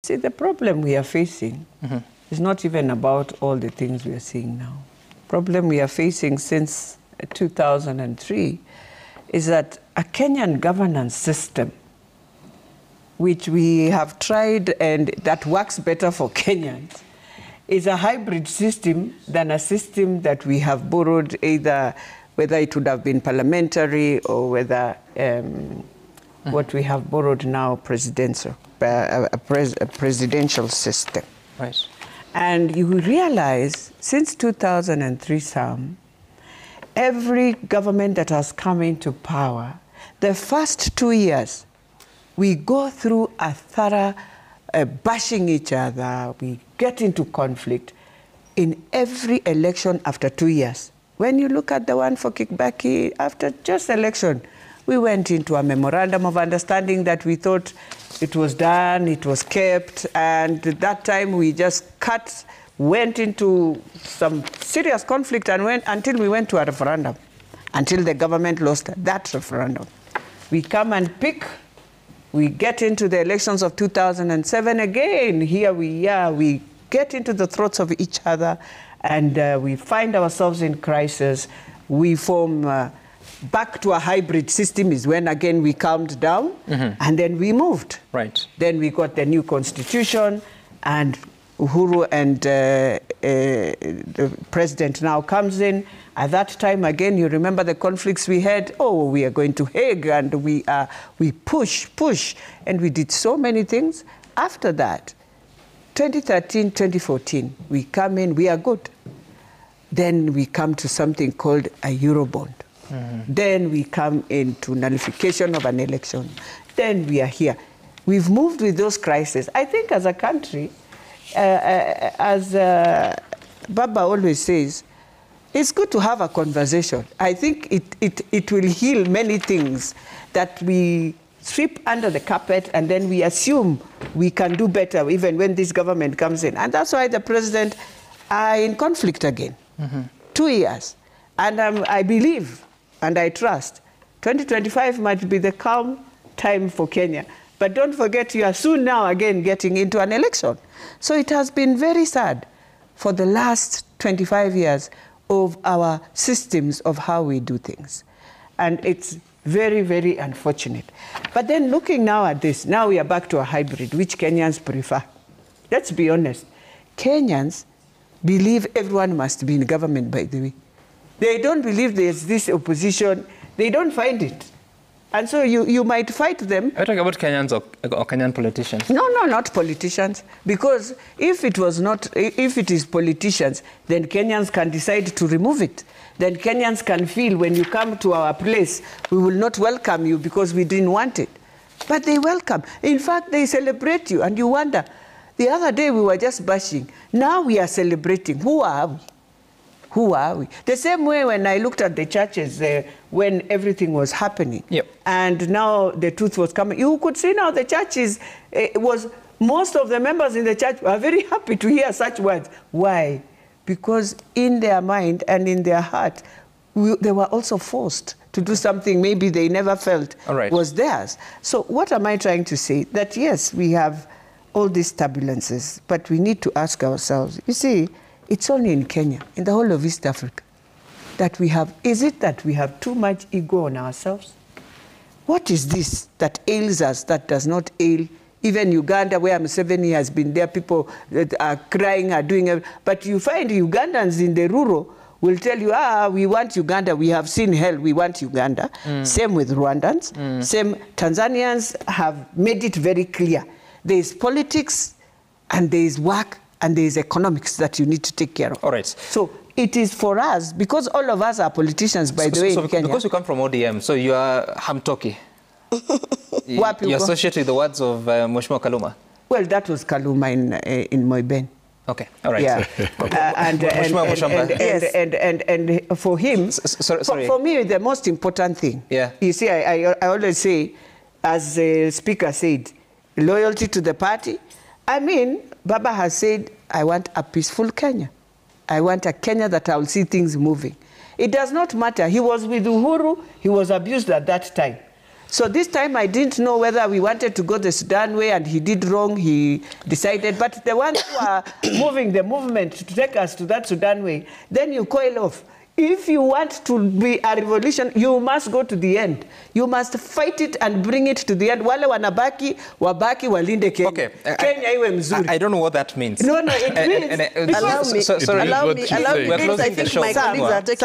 See, the problem we are facing is not even about all the things we are seeing now. Problem we are facing since 2003 is that a Kenyan governance system, which we have tried and that works better for Kenyans, is a hybrid system than a system that we have borrowed, either whether it would have been parliamentary or whether what we have borrowed now, presidential, a presidential system. Right. And you realize since 2003, Sam, every government that has come into power, the first 2 years, we go through a thorough bashing each other, we get into conflict in every election after 2 years. When you look at the one for Kibaki, after just election, we went into a memorandum of understanding that we thought it was done, it was kept, and at that time we just went into some serious conflict and went until we went to a referendum, until the government lost that referendum. We come and pick, we get into the elections of 2007 again, here we are, we get into the throats of each other, and we find ourselves in crisis. We form back to a hybrid system is when again we calmed down, and then we moved. Right. Then we got the new constitution, and Uhuru and the president now comes in. At that time, again, you remember the conflicts we had. Oh, we are going to Hague, and we push, and we did so many things. After that, 2013, 2014, we come in, we are good. Then we come to something called a Eurobond. Then we come into nullification of an election. Then we are here. We've moved with those crises. I think as a country, as Baba always says, it's good to have a conversation. I think it will heal many things that we sweep under the carpet and then we assume we can do better even when this government comes in. And that's why the president are in conflict again. 2 years. And I believe and I trust 2025 might be the calm time for Kenya. But don't forget, you are soon now again getting into an election. So it has been very sad for the last 25 years of our systems of how we do things. And it's very, very unfortunate. But then looking now at this, now we are back to a hybrid, which Kenyans prefer. Let's be honest. Kenyans believe everyone must be in government, by the way. They don't believe there's this opposition. They don't find it. And so you might fight them. Are you talking about Kenyans or Kenyan politicians? No, not politicians. Because if it is politicians, then Kenyans can decide to remove it. Then Kenyans can feel when you come to our place, we will not welcome you because we didn't want it. But they welcome. In fact, they celebrate you and you wonder. The other day we were just bashing. Now we are celebrating. Who are we? Who are we? The same way when I looked at the churches when everything was happening, and now the truth was coming, you could see now the churches, most of the members in the church were very happy to hear such words. Why? Because in their mind and in their heart, they were also forced to do something maybe they never felt was theirs. So what am I trying to say? That yes, we have all these turbulences, but we need to ask ourselves, you see, it's only in Kenya, in the whole of East Africa, that we have, is it that we have too much ego on ourselves? What is this that ails us that does not ail even Uganda, where Museveni has been there, people that are crying, are doing it, but you find Ugandans in the rural will tell you, we want Uganda, we have seen hell, we want Uganda. Same with Rwandans, same Tanzanians have made it very clear. There is politics and there is work and there is economics that you need to take care of. All right. So it is for us, because all of us are politicians, by the way, in Kenya. Because you come from ODM, so you are Hamtoki. You associate with the words of Mheshimiwa Kaluma? Well, that was Kaluma in Moiben. Okay, all right. Yeah. And for him, for me, the most important thing, you see, I always say, as the speaker said, loyalty to the party. I mean, Baba has said, I want a peaceful Kenya. I want a Kenya that I will see things moving. It does not matter. He was with Uhuru. He was abused at that time. So this time I didn't know whether we wanted to go the Sudan way, and he did wrong, he decided. But the ones who are moving the movement to take us to that Sudan way, then you coil off. If you want to be a revolution, you must go to the end. You must fight it and bring it to the end. Wale wanabaki, wabaki, walinde Kenya. Okay. Kenya iwe mzuri. I don't know what that means. No, it means... Allow me. Allow me. We're closing the show. My colleagues are taking